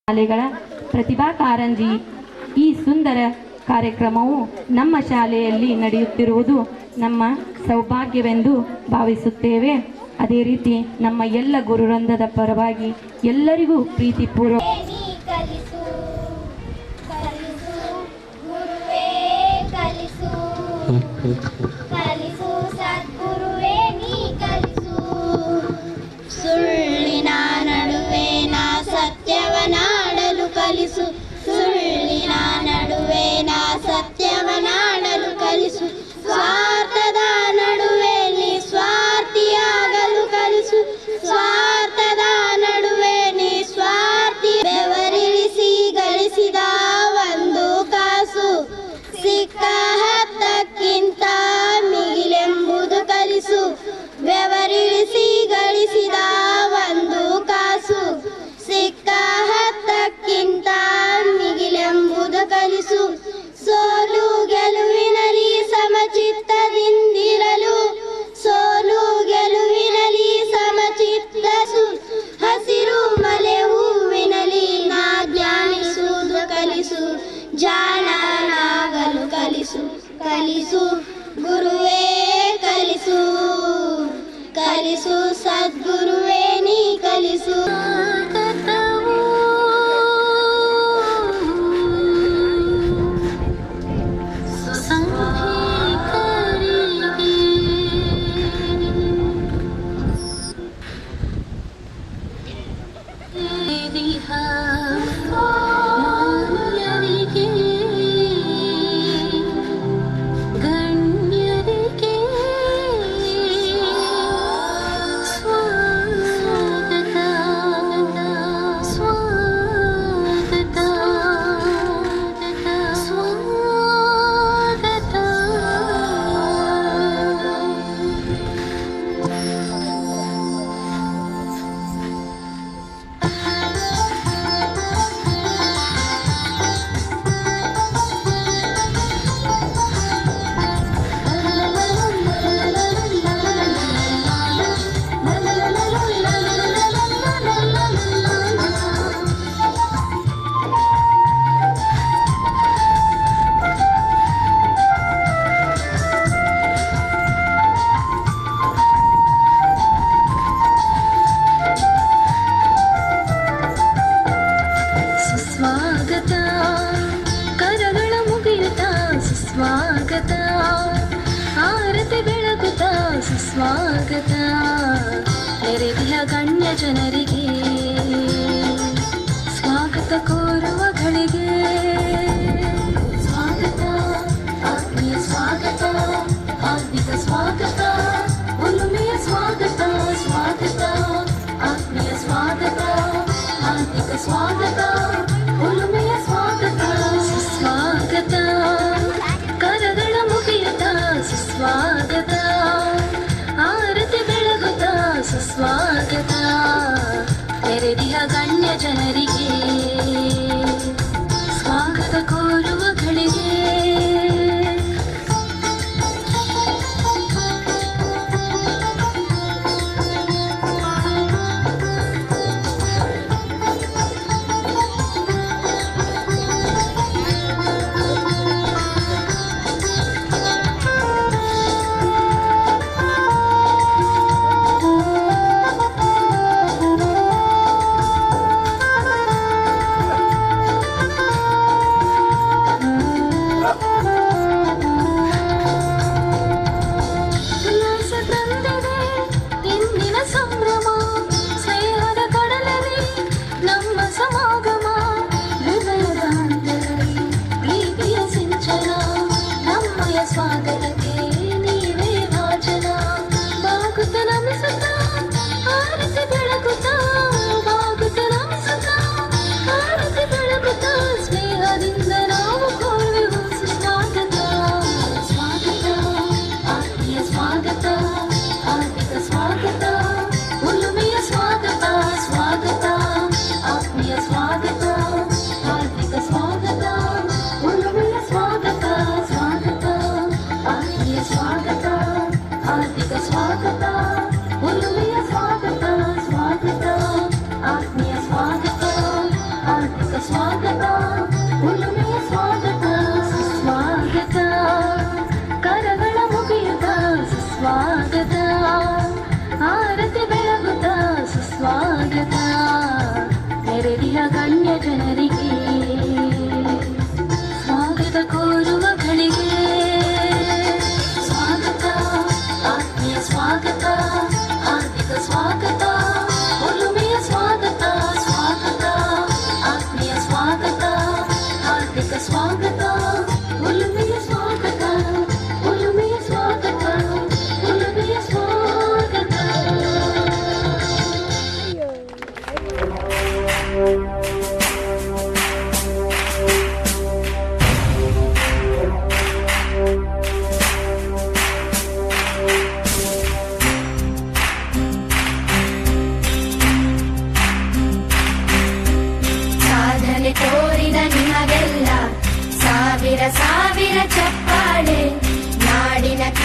ಶಾಲೆಗಳ ಪ್ರತಿಭಾ ಕಾರಂಜಿ ಈ ಸುಂದರ ಕಾರ್ಯಕ್ರಮವು ನಮ್ಮ ಶಾಲೆಯಲ್ಲಿ ನಡೆಯುತ್ತಿರುವುದು ನಮ್ಮ ಸೌಭಾಗ್ಯವೆಂದು ಭಾವಿಸುತ್ತೇವೆ. ಅದೇ ರೀತಿ ನಮ್ಮ ಎಲ್ಲ ಗುರುವೃಂದದ ಪರವಾಗಿ ಎಲ್ಲರಿಗೂ ಪ್ರೀತಿಪೂರ್ವಕ ಸುಳ್ಳಿನ ನಡುವೆ ನಾ ಸತ್ಯವನಾಡಲು ಕಲಿಸು, ಸುಳ್ಳಿನ ನಡುವೆ ನಾ ಸತ್ಯವನಾಡಲು ಕಲಿಸು, ಸ್ವಾರ್ಥದ ನಡುವೆ ನೀ ಸ್ವಾರ್ಥಿಯಾಗಲು ಕಲಿಸು, ಸ್ವಾರ್ಥದ ನಡುವೆ ನೀ ಸ್ವಾರ್ಥಿ. ಬೆವರಿಳಿಸಿ ಗಳಿಸಿದ ಒಂದು ಕಾಸು ಸಿಕ್ಕ ಹತ್ತಕ್ಕಿಂತ ಮಿಗಿಲೆಂಬುದು ಕಲಿಸು, ಬೆವರಿಳಿಸಿ ಗಳಿಸಿದ ಒಂದು ಕಾಸು ಸಿಕ್ಕ ಹತ್ತಕ್ಕಿಂತ ಮಿಗಿಲೆಂಬುದು ಕಲಿಸು. ಸೋಲು ಗೆಲುವಿನಲ್ಲಿ ಸಮಚಿತ್ತದಿಂದಿರಲು, ಸೋಲು ಗೆಲುವಿನಲ್ಲಿ ಸಮಚಿತ್ತಸು, ಹಸಿರು ಮಲೆ ಹೂವಿನಲ್ಲಿ ನಾ ಜ್ಞಾನಿಸುವುದು ಕಲಿಸು, ಜಾಣನಾಗಲು ಕಲಿಸು, ಕಲಿಸು ಗುರುವೇ ಕಲಿಸು, ಕಲಿಸು ಸದ್ಗುರುವೇ ನೀ ಕಲಿಸು. ಸ್ವಾಗತ ಆರತಿ ಬೆಳಗುತ್ತ ಸುಸ್ವಾಗತ ನೆರೆದಿಯ ಗಣ್ಯ ಜನರಿಗೆ ಸ್ವಾಗತ ಕೋರುವಗಳಿಗೆ ಸ್ವಾಗತ, ಆತ್ಮೀಯ ಸ್ವಾಗತ, ಹಾರ್ದಿಕ ಸ್ವಾಗತ, ಒಲುಮೆಯ ಸ್ವಾಗತ, ಸ್ವಾಗತ, ಆತ್ಮೀಯ ಸ್ವಾಗತ, ಹಾರ್ದಿಕ ಸ್ವಾಗತ, ಒಲುಮೆಯ ಸ್ವಾಗತ, ಸುಸ್ವಾಗತ, ಕರಗಳ ಮುಗಿಯುತ್ತ ಸುಸ್ವಾಗತ, ಆರತಿ ಬೆಳಗುತ್ತ ಸುಸ್ವಾಗತ ನೆರೆದಿಯ ಗಣ್ಯ ಜನರಿಗೆ ಸ್ವಾಗತ ಕೋರುವಗಳಿಗೆ ಸ್ವಾಗತಕ್ಕೆ ನೀವೇ ವಾಚನ ಬಾಗುತ್ತ ನಮಿಸುತ್ತ ಆರತಿ ಬೆಳಗುತ್ತ, ಬಾಗುತ್ತ ನಮಿಸುತ್ತ ಆರತಿ ಬೆಳಗುತ್ತ ಸ್ನೇಹದಿಂದ ನಾವು ಕೋರುವೆವು ಸುಸ್ವಾಗತ, ಸ್ವಾಗತ, ಆತ್ಮೀಯ ಸ್ವಾಗತ, ಹಾರ್ದಿಕ ಸ್ವಾಗತ, ಒಲುಮೆಯ ಸ್ವಾಗತ, ಸ್ವಾಗತ, ಆತ್ಮೀಯ ಸ್ವಾಗತ, ಹಾರ್ದಿಕ ಸ್ವಾಗತ, ಒಲುಮೆಯ ಸ್ವಾಗತ, ಸ್ವಾಗತ, ಆತ್ಮೀಯ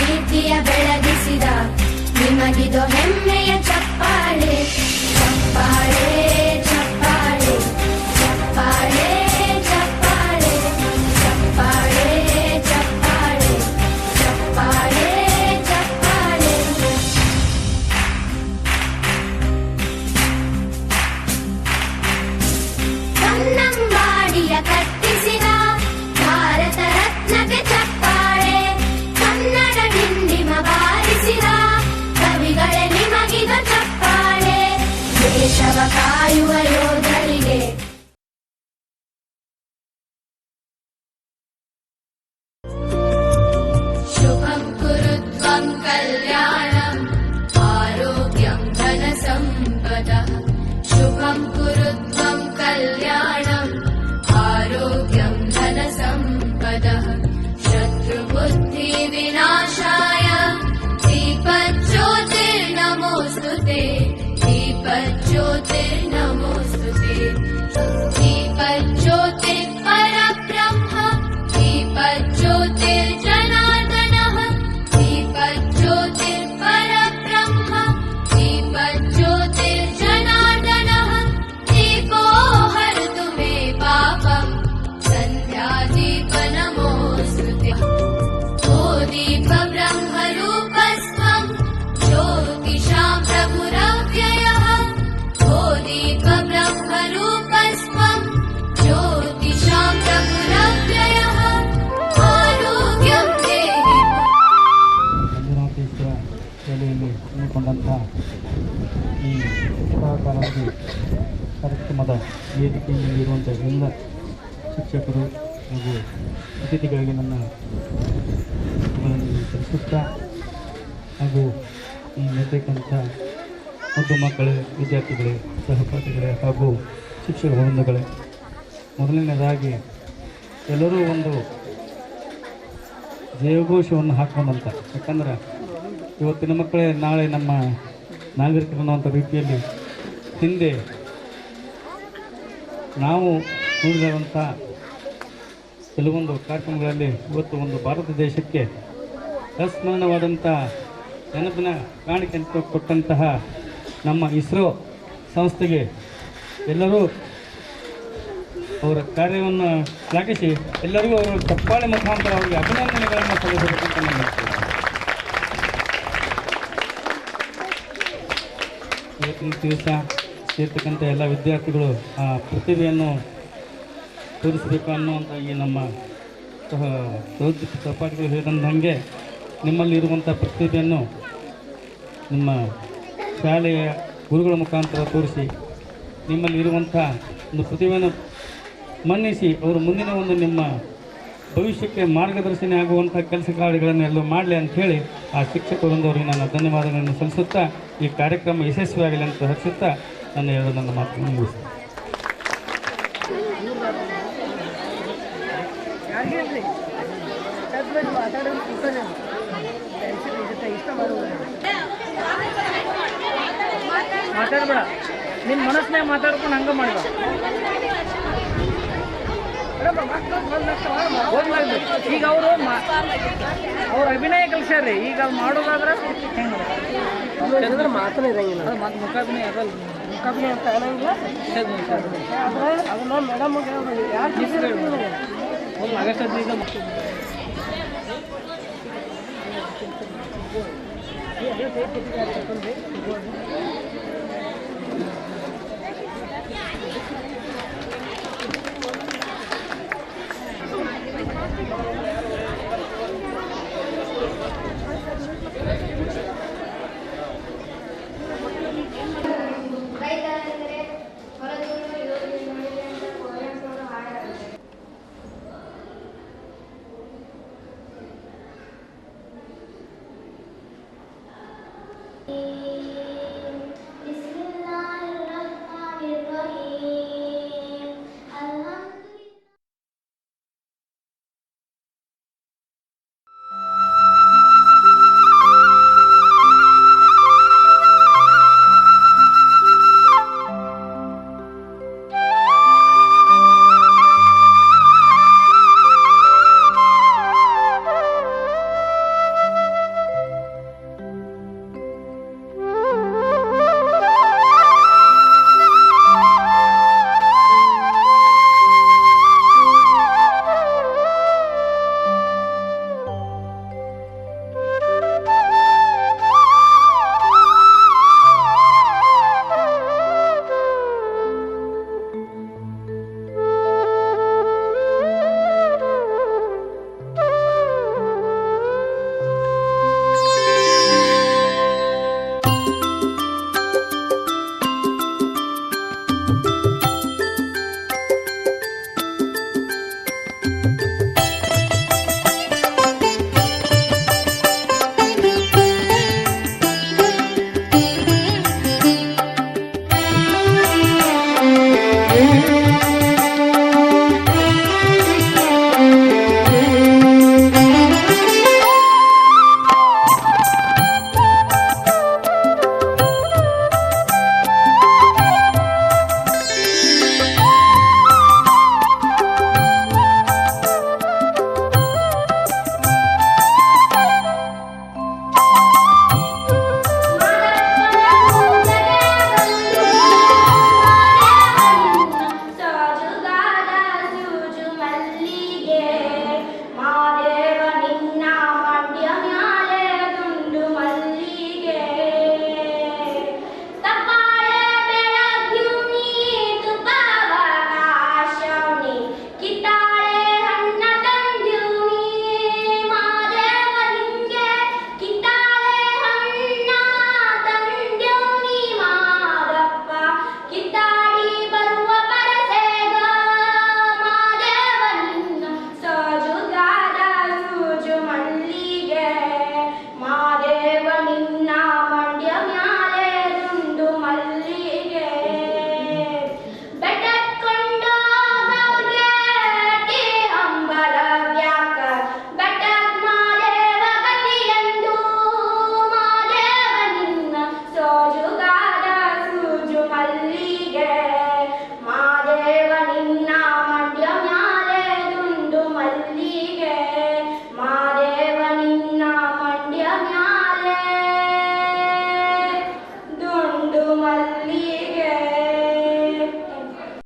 ಕೀರ್ತಿಯ ಬೆಳಗಿಸಿದ ನಿಮಗಿದು ಹೆಮ್ಮೆಯ ಚಪ್ಪಾಳೆ ಚಪ್ಪಾಳೆ ಚಪ್ಪಾಳೆ ಚಪ್ಪಾಳೆ ಚಪ್ಪಾಳೆ ಚಪ್ಪಾಳೆ ಚಪ್ಪಾಳೆ ಚಪ್ಪಾಳೆ ಚಪ್ಪಾಳೆ ಕನ್ನಂಬಾಡಿಯ ಕಟ್ಟಿಸಿದ ಭಾರತ ರತ್ನಕ್ಕೆ ಚಪ್ಪಾಳೆ ಕನ್ನಡ ಡಿಂಡಿಮ ಬಾರಿಸಿದ ಕವಿಗಳೇ ನಿಮಗಿದು ಚಪ್ಪಾಳೆ ದೇಶವ ಕಾಯುವ ಯೋಧರಿಗೆ ಶುಭಂ ಕುರುತ್ವಂ ಕಲ್ಯಾಣಂ ಆರೋಗ್ಯಂ ಧನ ಸಂಪದಃ ಶುಭಂ ಕುರುತ್ವಂ ಕಲ್ಯಾಣಂ ಆರೋಗ್ಯಂ ಧನ ಸಂಪದಃ ಶತ್ರುಬುದ್ಧಿ ವಿನಾಶಾಯ दीपज्योतिर्नमोऽस्तुते दीपज्योतिर्नमोऽस्तुते दीपज्योतिर्परब्रह्म दीपज्योतिर्जनार्दनः दीपज्योतिर्परब्रह्म दीपज्योतिर्जनार्दनः दीपो हरतु मे पापम् सन्ध्यादीपनमोऽस्तुते ओ दीप ब्रह्मरूपस्त्वम् ज्योतिषां प्रभुरव्ययः ओ दीप ब्रह्मरूपस्त्वम् ज्योतिषां प्रभुरव्ययः आरोग्यं देहि ಮಂಜುನಾಥೇಶ್ವರ ಶಾಲೆಯಲ್ಲಿ ಹಮ್ಮಿಕೊಂಡಂಥ ಈ ಕಾಲದಲ್ಲಿ ಕಾರ್ಯಕ್ರಮದ ವೇದಿಕೆಯಲ್ಲಿರುವಂಥ ಎಲ್ಲ ಶಿಕ್ಷಕರು ಹಾಗೂ ಅತಿಥಿಗಳಿಗೆ ನನ್ನ ತಿಳಿಸುತ್ತಾ ಹಾಗೂ ಈ ಮೆತ್ತಕ್ಕಂಥ ಮುದ್ದು ಮಕ್ಕಳೇ ವಿದ್ಯಾರ್ಥಿಗಳೇ ಸಹಪಾಠಿಗಳೇ ಹಾಗೂ ಶಿಕ್ಷಕ ವೃಂದಗಳೇ ಮೊದಲನೇದಾಗಿ ಎಲ್ಲರೂ ಒಂದು ಜಯಘೋಷವನ್ನು ಹಾಕೋಣಂತ. ಯಾಕಂದ್ರೆ ಇವತ್ತಿನ ಮಕ್ಕಳೇ ನಾಳೆ ನಮ್ಮ ನಾಗರಿಕರು ಅನ್ನುವಂಥ ರೀತಿಯಲ್ಲಿ ಹಿಂದೆ ನಾವು ನೋಡಿದಂಥ ಕೆಲವೊಂದು ಕಾರ್ಯಕ್ರಮಗಳಲ್ಲಿ ಇವತ್ತು ಒಂದು ಭಾರತ ದೇಶಕ್ಕೆ ಅಸ್ಮರಣವಾದಂಥ ನೆನಪಿನ ಕಾಣಿಕೆ ಅಂತ ಕೊಟ್ಟಂತಹ ನಮ್ಮ ಇಸ್ರೋ ಸಂಸ್ಥೆಗೆ ಎಲ್ಲರೂ ಅವರ ಕಾರ್ಯವನ್ನು ಶ್ಲಾಘಿಸಿ ಎಲ್ಲರಿಗೂ ಅವರ ಚಪ್ಪಾಳೆ ಮುಖಾಂತರ ಅವರಿಗೆ ಅಭಿನಂದನೆಗಳನ್ನು ಸಲ್ಲಿಸಬೇಕಂತ ನಾನು ಇವತ್ತಿನ ದಿವಸ ಸೇರ್ತಕ್ಕಂಥ ಎಲ್ಲ ವಿದ್ಯಾರ್ಥಿಗಳು ಆ ಪ್ರತಿಭೆಯನ್ನು ತೋರಿಸಬೇಕು ಅನ್ನುವಂಥ ಈ ನಮ್ಮ ಸಹಪಾಠಿಗಳು ಹೇಳಿದಂಗೆ ನಿಮ್ಮಲ್ಲಿರುವಂಥ ಪ್ರತಿಭೆಯನ್ನು ನಿಮ್ಮ ಶಾಲೆಯ ಗುರುಗಳ ಮುಖಾಂತರ ತೋರಿಸಿ ನಿಮ್ಮಲ್ಲಿರುವಂಥ ಒಂದು ಪ್ರತಿಭೆಯನ್ನು ಮನ್ನಿಸಿ ಅವರು ಮುಂದಿನ ಒಂದು ನಿಮ್ಮ ಭವಿಷ್ಯಕ್ಕೆ ಮಾರ್ಗದರ್ಶನ ಆಗುವಂಥ ಕೆಲಸ ಕಾರ್ಯಗಳನ್ನು ಎಲ್ಲ ಮಾಡಲಿ ಅಂಥೇಳಿ ಆ ಶಿಕ್ಷಕರೊಂದವರಿಗೆ ನನ್ನ ಧನ್ಯವಾದಗಳನ್ನು ಸಲ್ಲಿಸುತ್ತಾ ಈ ಕಾರ್ಯಕ್ರಮ ಯಶಸ್ವಿಯಾಗಲಿ ಅಂತ ಹರಿಸುತ್ತಾ ನನ್ನ ನನ್ನ ಮಾತನ್ನು ಮುಗಿಸ್ತೀನಿ. ಮಾತಾಡ್ಬೇಡ, ನಿನ್ನ ಮನಸ್ಸಿನಾಗ ಮಾತಾಡ್ಕೊಂಡು ಹಂಗೆ ಮಾಡ್ಬೇಡ. ಈಗ ಅವರು ಅವ್ರ ಅಭಿನಯ ಕಲಿಸ್ಯಾರ್ರಿ. ಈಗ ಅದು ಮಾಡೋದಾದ್ರೆ ಹೆಂಗೆ ಮಾತನೇ ಇರಂಗಿಲ್ಲ, ಮುಖಾಭಿನಯ ಅದಲ್ಲ, ಮುಖಾಭಿನಯ ಅಂತ ಅನ್ನಂಗಿಲ್ಲ. ಅದನ್ನ ಮೇಡಮ್ ಯಾರು ಆಗಸ್ಟ್ 15